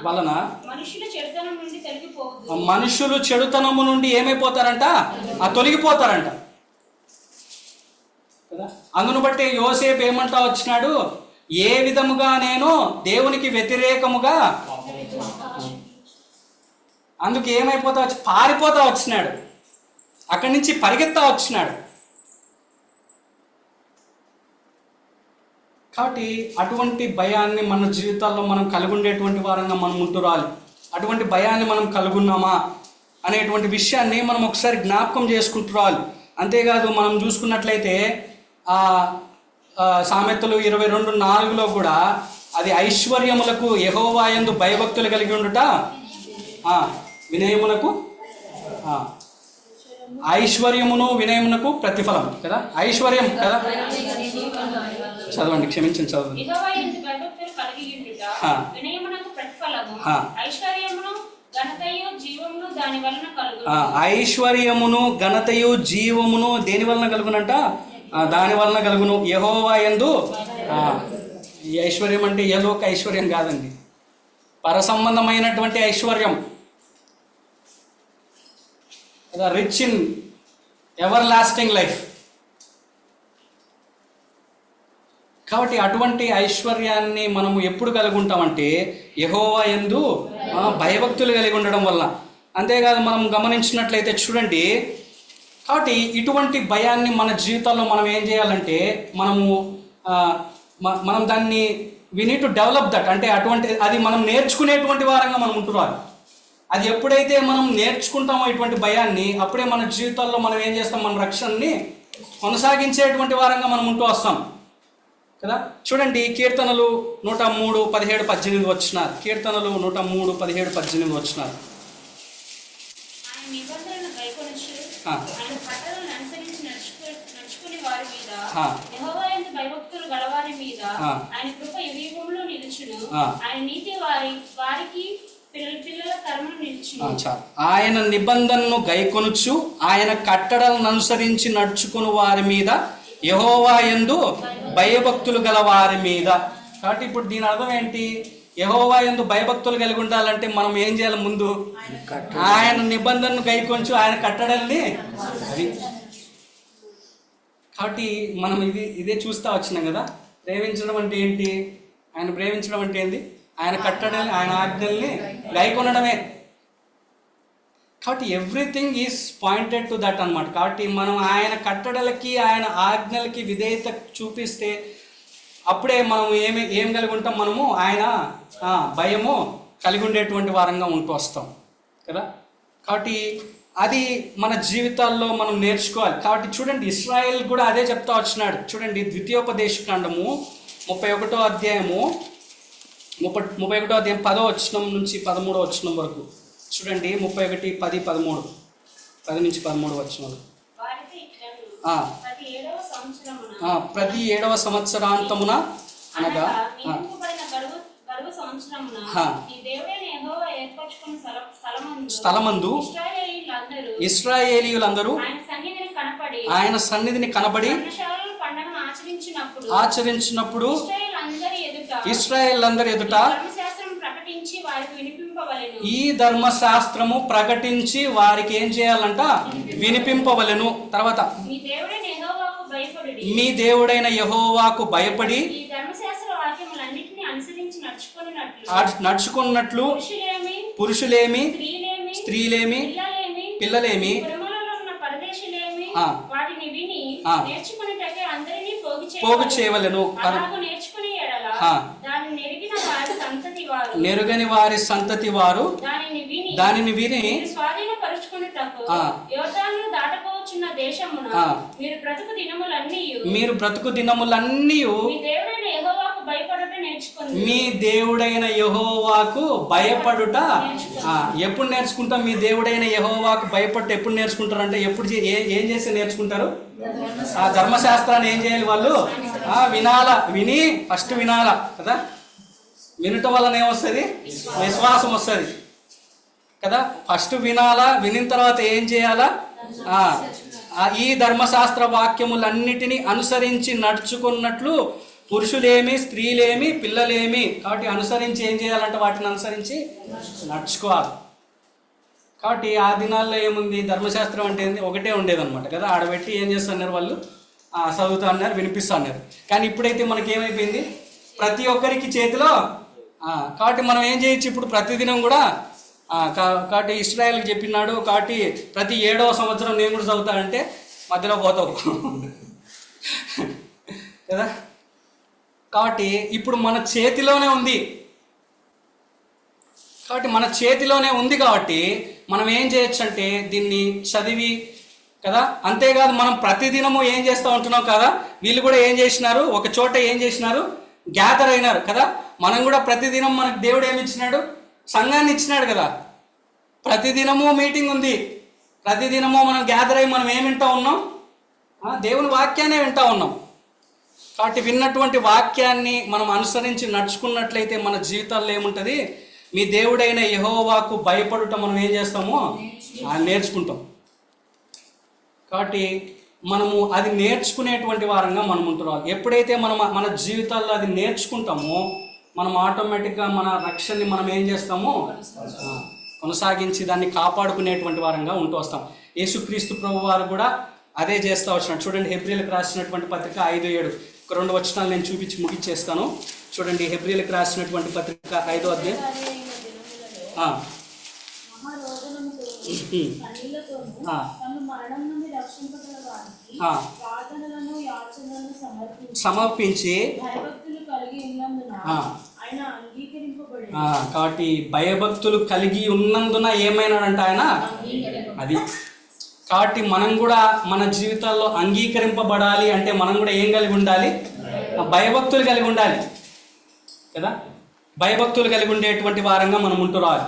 వలన మనుషులు చెడుతనము నుండి ఏమైపోతారంట? తొలగిపోతారంట కదా. అందును బట్టి యోసేపు ఏమంటా వచ్చినాడు? ఏ విధముగా నేను దేవునికి వ్యతిరేకముగా, అందుకు ఏమైపోతా పారిపోతా వచ్చినాడు, అక్కడి నుంచి పరిగెత్తా వచ్చినాడు. కాబట్టి అటువంటి భయాన్ని మన జీవితాల్లో మనం కలిగి ఉండేటువంటి వారంగా మనం ఉంటురాలి. అటువంటి భయాన్ని మనం కలుగున్నామా అనేటువంటి విషయాన్ని మనం ఒకసారి జ్ఞాపకం చేసుకుంటురాలి. అంతేకాదు మనం చూసుకున్నట్లయితే సామెతలు 22:4 కూడా అది ఐశ్వర్యములకు యెహోవా యందు భయభక్తులు కలిగి ఉండుట వినయమునకు, ఐశ్వర్యమును వినయమునకు ప్రతిఫలం కదా. ఐశ్వర్యం కదా, చదవండి, క్షమించండి, చదవండి. ఐశ్వర్యమును ఘనతయు జీవమును దేని వలన కలుగునంట? దాని వలన కలుగును. యెహోవా యందు. ఈ ఐశ్వర్యం అంటే ఏలోక ఐశ్వర్యం కాదండి, పర సంబంధమైనటువంటి ఐశ్వర్యం, rich in ever lasting life. కాబట్టి అటువంటి ఐశ్వర్యాన్ని మనము ఎప్పుడు కలిగి ఉంటామంటే యెహోవా యందు భయభక్తులు కలిగి ఉండడం వల్ల. అంతేకాదు మనం గమనించినట్లయితే చూడండి, కాబట్టి ఇటువంటి భయాన్ని మన జీవితాల్లో మనం ఏం చేయాలంటే మనం దాన్ని we need to develop that. అంటే అది మనం నేర్చుకునేటువంటి వారంగా మనం ఉంటున్నాం. అది ఎప్పుడైతే మనం నేర్చుకుంటామో ఇటువంటి భయాన్ని, అప్పుడే మన జీవితాల్లో మనం ఏం చేస్తాం? మన రక్షణని కొనసాగించేటువంటి వారంగా మనం ఉంటూ వస్తాం కదా. చూడండి, కీర్తనలు 103:17-18 వచ్చినారు. కీర్తనలు 103:17-18 వచ్చినారు. ఆయన నిబంధనను గైకొనుచు ఆయన కట్టడలను అనుసరించి నడుచుకుని వారి మీద, యెహోవా యందు భయభక్తులు గల వారి మీద. కాబట్టి ఇప్పుడు దీని అర్థం ఏంటి? యెహోవా యందు భయభక్తులు కలిగి ఉండాలంటే మనం ఏం చేయాలి? ముందు ఆయన నిబంధనను గైకొంచు ఆయన కట్టడల్ని. కాబట్టి మనం ఇదే చూస్తా వచ్చినాం కదా. ప్రేమించడం అంటే ఏంటి? ఆయన ప్రేమించడం అంటే ఏంటి? ఆయన కట్టడల్ని, ఆయన ఆజ్ఞల్ని గైకొనడమే. కాబట్టి everything is pointed to that అన్నమాట. కాబట్టి మనం ఆయన కట్టడలకి, ఆయన ఆజ్ఞలకి విధేయత చూపిస్తే అప్పుడే మనం ఏం కలిగి ఉంటాం? మనము ఆయన భయము కలిగి ఉండేటువంటి వారంగా ఉంటూ వస్తాం కదా. కాబట్టి అది మన జీవితాల్లో మనం నేర్చుకోవాలి. కాబట్టి చూడండి, ఇశ్రాయేల్ కూడా అదే చెప్తా వచ్చినాడు. చూడండి, ద్వితీయోపదేశకాండము 31వ అధ్యాయము 10వ వచనం నుంచి 13వ వచనం వరకు చూడండి 31, 10, 13, 10 నుంచి 13 వచనాలు. ప్రతి 7వ సంవత్సరాంతమున అనగా స్థలమందు ఇశ్రాయేలీయులందరూ ఆయన సన్నిధిని కనబడి ఆచరించినప్పుడు ఇశ్రాయేలీయులందరి ఎదుట ఈ ధర్మశాస్త్రము ప్రకటించి వారికి ఏం చేయాలంట? వినిపింపవలెను. తర్వాత మీ దేవుడైన యెహోవాకు భయపడి నడుచుకున్నట్లు పురుషులేమి స్త్రీలేమి పిల్లలేమి పోగు చేయవలెను. నెరుగని వారి సంతతి వారు దానిని విని మీరు బ్రతుకు దినములన్నీ మీ దేవుడైన యెహోవాకు భయపడుట. ఎప్పుడు నేర్చుకుంటాం? మీ దేవుడైన యెహోవాకు భయపడుట ఎప్పుడు నేర్చుకుంటారు? ఎప్పుడు ఏం చేసి నేర్చుకుంటారు? ఆ ధర్మశాస్త్రాన్ని ఏం చేయాలి వాళ్ళు? విని ఫస్ట్ వినాల కదా. వినటం వలన ఏమొస్తుంది? విశ్వాసం వస్తుంది కదా. ఫస్ట్ వినాలా, వినిన తర్వాత ఏం చేయాలా? ఈ ధర్మశాస్త్ర వాక్యములన్నిటినీ అనుసరించి నడుచుకున్నట్లు పురుషులేమి స్త్రీలేమి పిల్లలేమి. కాబట్టి అనుసరించి ఏం చేయాలంటే వాటిని అనుసరించి నడుచుకోవాలి. కాబట్టి ఆ దినాల్లో ఏముంది? ధర్మశాస్త్రం అంటే ఏంది? ఒకటే ఉండేదన్నమాట కదా. ఆడబెట్టి ఏం చేస్తున్నారు వాళ్ళు? చదువుతా అన్నారు, వినిపిస్తా అన్నారు. కానీ ఇప్పుడైతే మనకి ఏమైపోయింది? ప్రతి ఒక్కరికి చేతిలో. కాబట్టి మనం ఏం చేయొచ్చు ఇప్పుడు? ప్రతిదినం కూడా కాబట్టి ఇశ్రాయేల్కి చెప్పినాడు. కాబట్టి ప్రతి 7వ సంవత్సరం నేను కూడా చదువుతానంటే మధ్యలో పోతావు కదా. కాబట్టి ఇప్పుడు మన చేతిలోనే ఉంది. కాబట్టి మనం ఏం చేయొచ్చు అంటే దీన్ని చదివి కదా. అంతేకాదు మనం ప్రతిదినము ఏం చేస్తూ ఉంటున్నాం కదా. వీళ్ళు కూడా ఏం చేసినారు? ఒక చోట ఏం చేసినారు? గ్యాదర్ అయినారు కదా. మనం కూడా ప్రతిదినం మనకు దేవుడు ఏమి ఇచ్చినాడు? సంఘాన్ని ఇచ్చినాడు కదా. ప్రతిదినము మీటింగ్ ఉంది. ప్రతిదినము మనం గ్యాదర్ అయ్యి మనం ఏమి వింటూ ఉన్నాం? దేవుని వాక్యాన్ని వింటూ ఉన్నాం. కాబట్టి విన్నటువంటి వాక్యాన్ని మనం అనుసరించి నడుచుకున్నట్లయితే మన జీవితాల్లో ఏముంటుంది? మీ దేవుడైన యెహోవాకు భయపడుట మనం ఏం చేస్తామో నేర్చుకుంటాం. కాబట్టి మనము అది నేర్చుకునేటువంటి వారంగా మనం ఉంటున్నాం. ఎప్పుడైతే మనం మన జీవితాల్లో అది నేర్చుకుంటామో మనం ఆటోమేటిక్గా మన రక్షణని మనం ఏం చేస్తామో కొనసాగించి దాన్ని కాపాడుకునేటువంటి వారంగా ఉంటూ వస్తాం. యేసుక్రీస్తు ప్రభు వారు కూడా అదే చేస్తూ వచ్చినాడు. చూడండి హెబ్రీలకు రాసినటువంటి పత్రిక 5:7 ఒక 2 వచనాలు నేను చూపించి ముగించేస్తాను. చూడండి హెబ్రీలకు రాసినటువంటి పత్రిక 5వ అధ్యాయం. సమర్పించి కాబట్టి భయభక్తులు కలిగి ఉన్నందున ఏమైనాడంట ఆయన? అది. కాబట్టి మనం కూడా మన జీవితాల్లో అంగీకరింపబడాలి అంటే మనం కూడా ఏం కలిగి ఉండాలి? భయభక్తులు కలిగి ఉండాలి కదా. భయభక్తులు కలిగి ఉండేటువంటి వారంగా మనం ఉంటురాలి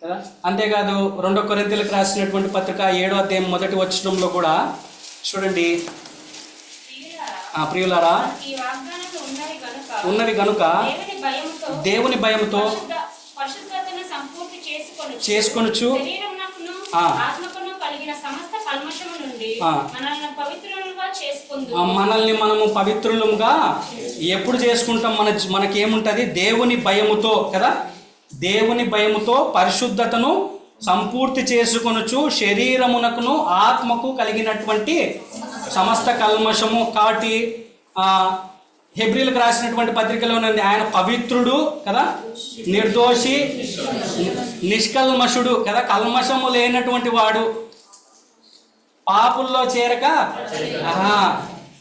కదా. అంతేకాదు 2 కొరింథీయులకు రాసినటువంటి పత్రిక 7వ అధ్యాయం 1వ వచనంలో కూడా చూడండి, ప్రియులారా ఉన్నవి గనుక దేవుని భయముతో చేసుకొనుచు మనల్ని మనము పవిత్రులుగా ఎప్పుడు చేసుకుంటాం? మనకేముంటది? దేవుని భయముతో కదా. దేవుని భయముతో పరిశుద్ధతను సంపూర్తి చేసుకొనుచు శరీరమునకును ఆత్మకు కలిగినటువంటి సమస్త కల్మషము. కాబట్టి హెబ్రీలకు రాసినటువంటి పత్రికలోనే ఆయన పవిత్రుడు కదా, నిర్దోషి, నిష్కల్మషుడు కదా, కల్మషము లేనటువంటి వాడు, పాపుల్లో చేరక.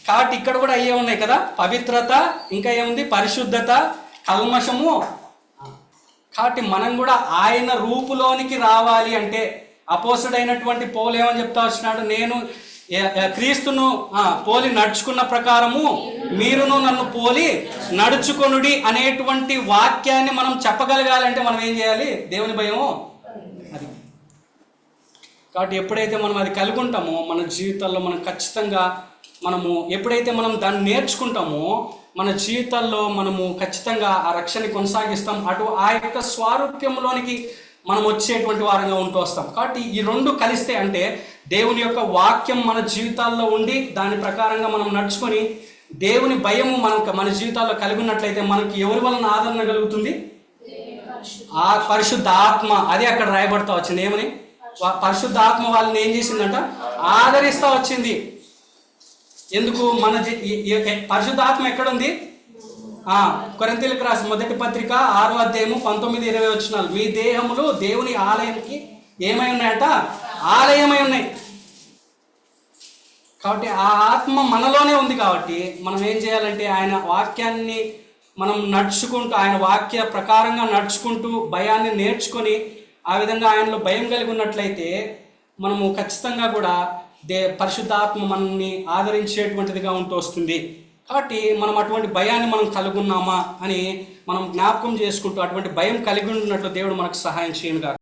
కాబట్టి ఇక్కడ కూడా అయ్యే ఉన్నాయి కదా, పవిత్రత, ఇంకా ఏముంది? పరిశుద్ధత, కల్మషము. కాబట్టి మనం కూడా ఆయన రూపులోనికి రావాలి అంటే అపోస్తుడైనటువంటి పౌలు ఏమని చెప్తా వచ్చినాడు? నేను క్రీస్తును పోలి నడుచుకున్న ప్రకారము మీరును నన్ను పోలి నడుచుకొనుడి అనేటువంటి వాక్యాన్ని మనం చెప్పగలగాలంటే మనం ఏం చేయాలి? దేవుని భయం అది కాబట్టి ఎప్పుడైతే మనం అది కలిగి ఉంటామో మన జీవితాల్లో మనం ఖచ్చితంగా మనము ఎప్పుడైతే మనం దాన్ని నేర్చుకుంటామో మన జీవితాల్లో మనము ఖచ్చితంగా ఆ రక్షణ కొనసాగిస్తాం. అటు ఆ యొక్క స్వారూప్యంలోనికి మనం వచ్చేటువంటి వారంగా ఉంటూ వస్తాం. కాబట్టి ఈ రెండు కలిస్తే అంటే దేవుని యొక్క వాక్యం మన జీవితాల్లో ఉండి దాని ప్రకారంగా మనం నడుచుకొని దేవుని భయము మన జీవితాల్లో కలిగి ఉన్నట్లయితే మనకి ఎవరి వలన ఆదరణ కలుగుతుంది? ఆ పరిశుద్ధ ఆత్మ. అదే అక్కడ రాయబడతా వచ్చింది. ఏమని? పరిశుద్ధ ఆత్మ వాళ్ళని ఏం చేసిందంట? ఆదరిస్తా వచ్చింది. ఎందుకు? పరిశుద్ధ ఆత్మ ఎక్కడుంది? కొరింథీయులకు రాసిన మొదటి పత్రిక 6వ అధ్యాయము 19-20 వచనాలు. మీ దేహములు దేవుని ఆలయానికి ఏమై ఉన్నాయంట? ఆలయమై ఉన్నాయి. కాబట్టి ఆ ఆత్మ మనలోనే ఉంది. కాబట్టి మనం ఏం చేయాలంటే ఆయన వాక్యాన్ని మనం నడుచుకుంటూ ఆయన వాక్య ప్రకారంగా నడుచుకుంటూ భయాన్ని నేర్చుకొని ఆ విధంగా ఆయనలో భయం కలిగి ఉన్నట్లయితే మనము ఖచ్చితంగా కూడా పరిశుద్ధాత్మ మనల్ని ఆదరించేటువంటిదిగా ఉంటూ వస్తుంది. కాబట్టి మనం అటువంటి భయాన్ని మనం కలిగి ఉన్నామా అని మనం జ్ఞాపకం చేసుకుంటూ అటువంటి భయం కలిగి ఉన్నట్లు దేవుడు మనకు సహాయం చేయనుగా.